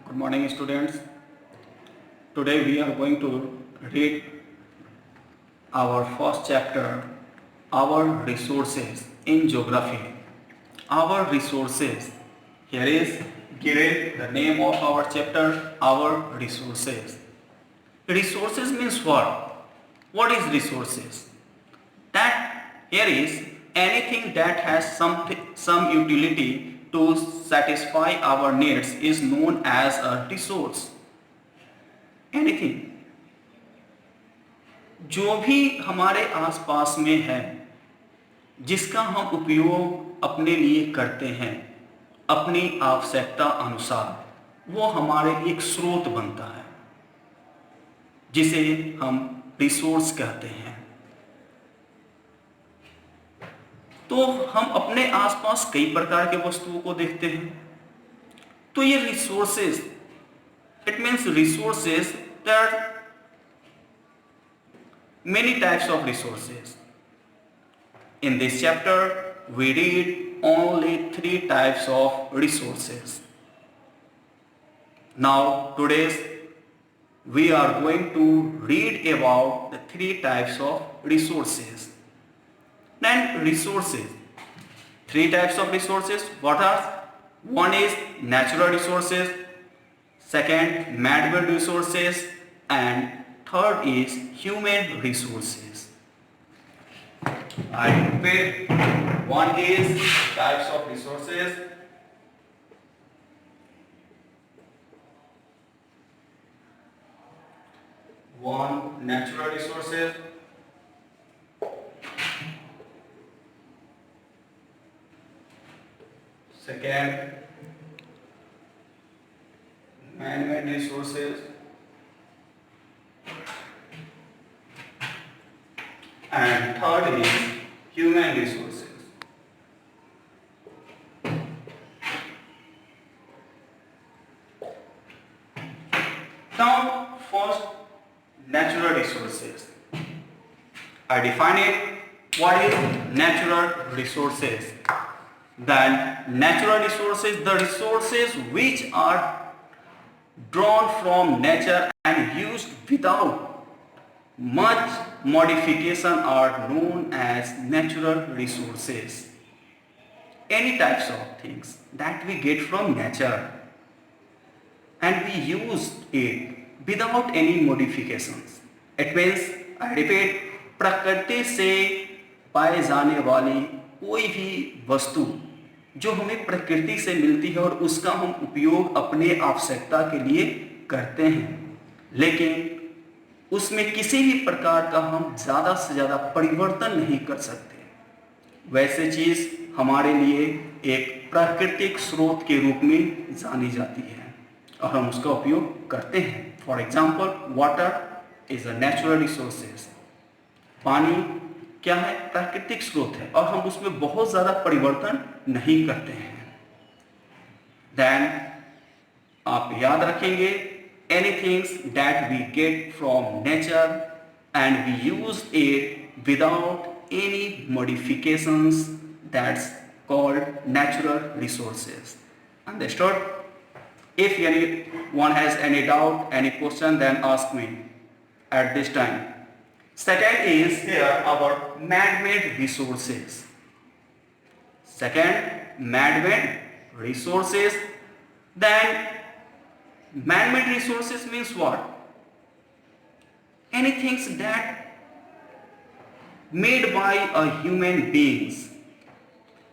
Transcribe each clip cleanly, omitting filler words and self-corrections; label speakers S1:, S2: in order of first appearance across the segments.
S1: Good morning, students. Today we are going to read our first chapter, Our Resources in Geography. Our Resources. Here is given the name of our chapter, Our Resources. Resources means what? What is resources? That here is anything that has some utility to satisfy our needs is known as a resource. Anything जो भी हमारे आसपास में है, जिसका हम उपयोग अपने लिए करते हैं अपनी आवश्यकता अनुसार, वो हमारे एक स्रोत बनता है जिसे हम रिसोर्स कहते हैं। तो हम अपने आसपास कई प्रकार के वस्तुओं को देखते हैं। तो ये resources, it means resources, there are many types of resources. In this chapter, we read only 3 types of resources. Now, today we are going to read about the 3 types of resources. Then resources, 3 types of resources. What are? One is natural resources, second man-made resources, and third is human resources. I repeat, one is types of resources, one natural resources, second man-made resources, and third is human resources. Now, first, natural resources. I define it. What is natural resources? Then, natural resources, the resources which are drawn from nature and used without much modification are known as natural resources. Any types of things that we get from nature and we use it without any modifications. It means, I repeat, प्रकृति से पाए जाने वाली कोई भी वस्तु जो हमें प्रकृति से मिलती है और उसका हम उपयोग अपने आवश्यकता के लिए करते हैं, लेकिन उसमें किसी भी प्रकार का हम ज़्यादा से ज़्यादा परिवर्तन नहीं कर सकते, वैसे चीज़ हमारे लिए एक प्राकृतिक स्रोत के रूप में जानी जाती है और हम उसका उपयोग करते हैं। For example, water is a natural resources. पानी क्या है? प्राकृतिक स्रोत है और हम उसमें बहुत ज़्यादा परिवर्तन नहीं करते हैं। देन आप याद रखेंगे, anything that we get from nature and we use it without any modifications, that's called natural resources. Understood? If anyone has any doubt, any question, then ask me at this time. Second is here about man-made resources. Second, man-made resources. Then man-made resources means what? Anything that made by a human beings.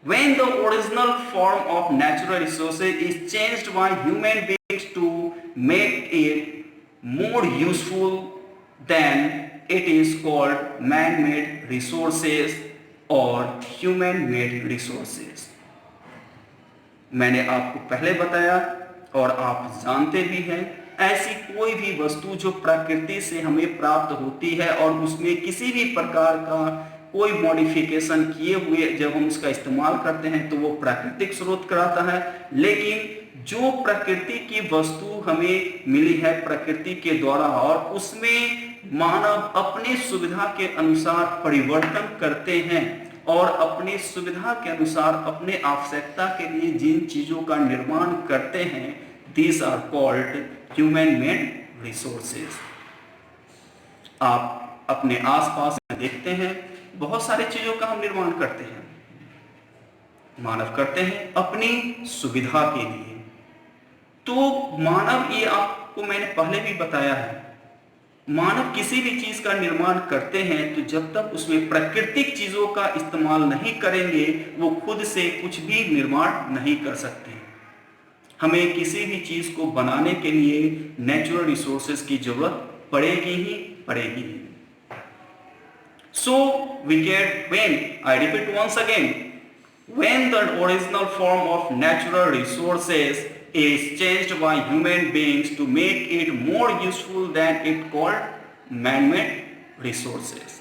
S1: When the original form of natural resources is changed by human beings to make it more useful, then it is called man-made resources or human-made resources. मैंने आपको पहले बताया और आप जानते भी हैं, ऐसी कोई भी वस्तु जो प्रकृति से हमें प्राप्त होती है और उसमें किसी भी प्रकार का कोई मॉडिफिकेशन किए हुए जब हम उसका इस्तेमाल करते हैं तो वो प्राकृतिक स्रोत कराता है। लेकिन जो प्रकृति की वस्तु हमें मिली है प्रकृति के द्वारा और उसमें मानव अपनी सुविधा के अनुसार परिवर्तन करते हैं और अपनी सुविधा के अनुसार अपने आवश्यकता के लिए जिन चीज़ों का निर्माण करते हैं These are called human made resources. आप अपने आसपास में देखते हैं बहुत सारी चीजों का हम निर्माण करते हैं, मानव करते हैं अपनी सुविधा के लिए। तो मानव, ये आपको मैंने पहले भी बताया है, मानव किसी भी चीज का निर्माण करते हैं तो जब तक उसमें प्राकृतिक चीजों का इस्तेमाल नहीं करेंगे वो खुद से कुछ भी निर्माण नहीं कर सकते। हमें किसी भी चीज को बनाने के लिए नेचुरल रिसोर्सेज की जरूरत पड़ेगी ही पड़ेगी। So we get, when, I repeat once again, when the original form of natural resources is changed by human beings to make it more useful than it called man-made resources.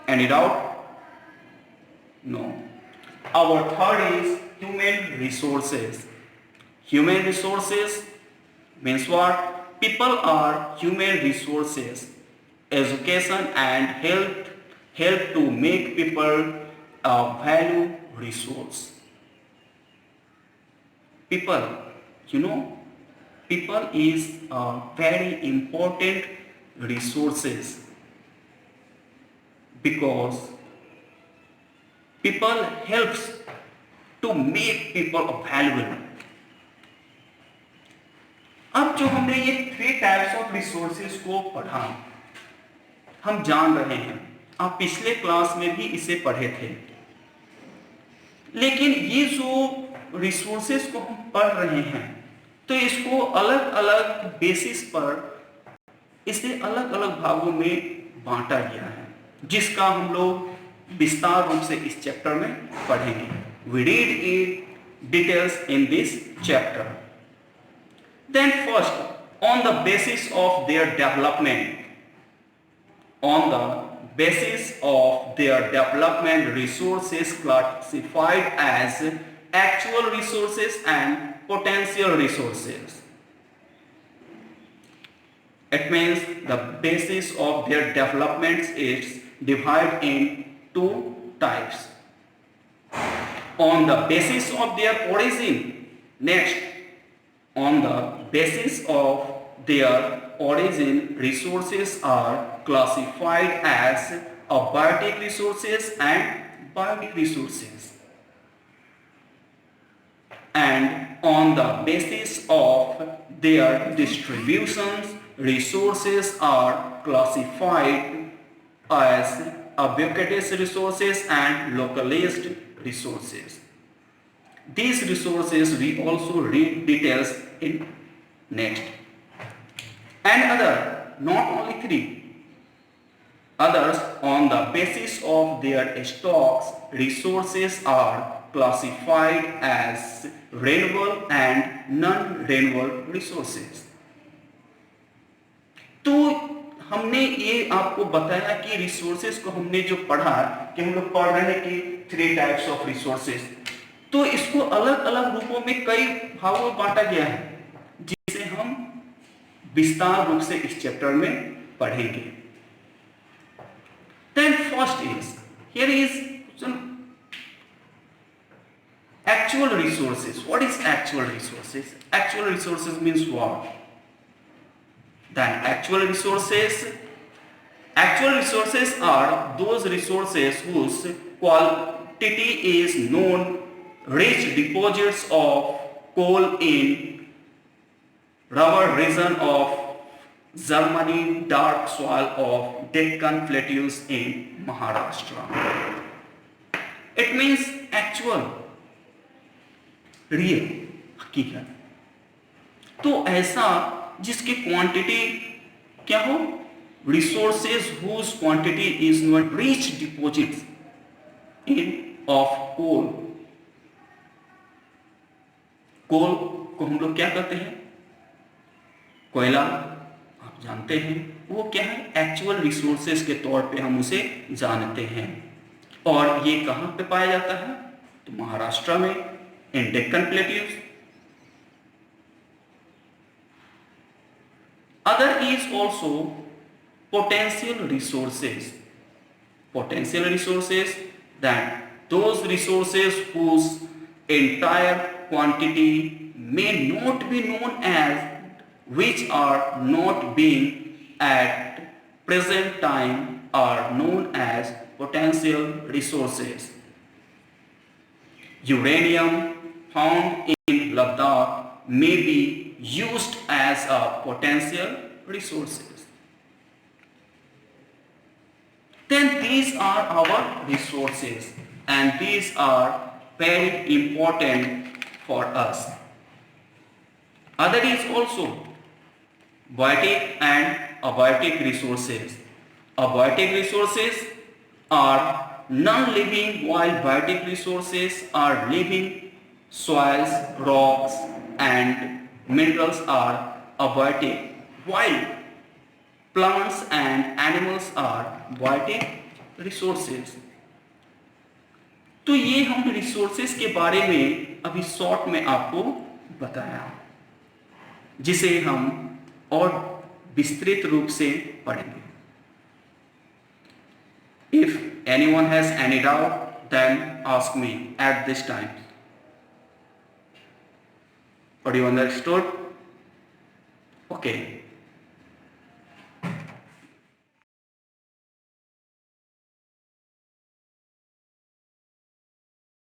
S1: Any doubt? No. Our third is human resources. Human resources means what? People are human resources. Education and health help to make people a value resource. People, people is a very important resources because people helps to make people valuable. अब जो हमने ये 3 types of resources को पढ़ा, हम जान रहे हैं, आप पिछले क्लास में भी इसे पढ़े थे, लेकिन ये जो रिसोर्सेज को हम पढ़ रहे हैं तो इसको अलग अलग बेसिस पर इसे अलग अलग भागों में बांटा गया है, जिसका हम लोग विस्तार रूप से इस चैप्टर में पढ़ेंगे. We read it details in this chapter. Then first, on the basis of their development, resources classified as actual resources and potential resources. It means the basis of their developments is divided in 2 types. On the basis of their origin, next, on the basis of their origin, resources are classified as abiotic resources and biotic resources. And on the basis of their distributions, resources are classified as ubiquitous resources and localized resources. These resources we also read details in next. And other, not only 3, others on the basis of their stocks, resources are classified as renewable and non-renewable resources. तो हमने ये आपको बताया कि resources को हमने जो पढ़ा कि हम लोग पढ़ रहे हैं कि 3 टाइप्स ऑफ रिसोर्सेज, तो इसको अलग अलग रूपों में कई भागों में बांटा गया है, जिसे हम विस्तार रूप से इस चैप्टर में पढ़ेंगे. Then first is, here is some actual resources. What is actual resources? Actual resources means what? Then actual resources are those resources whose quantity is known. Rich deposits of coal in rubber region of Germany, dark soil of Deccan plateaus in Maharashtra. It means actual, real, हकीकत. तो ऐसा जिसकी quantity क्या हो, resources whose quantity is known, rich deposits in of coal. कोल को हम लोग क्या कहते हैं, कोयला, आप जानते हैं वो क्या है, एक्चुअल रिसोर्सेज के तौर पे हम उसे जानते हैं. और ये कहाँ पे पाया जाता है, तो महाराष्ट्र में, in Deccan plateaus. Other is also potential resources. Potential resources, that those resources whose entire quantity may not be known as, which are not being at present time are known as potential resources. Uranium found in Ladakh may be used as a potential resources. Then these are our resources and these are very important for us. Other is also biotic and abiotic resources. Abiotic resources are non-living while biotic resources are living. Soils, rocks and minerals are abiotic while plants and animals are biotic resources. तो ये हम resources के बारे में अभी short में आपको बताया, जिसे हम और विस्तृत रूप से पढ़ेंगे. If anyone has any doubt, then ask me at this time. What you understood? Okay.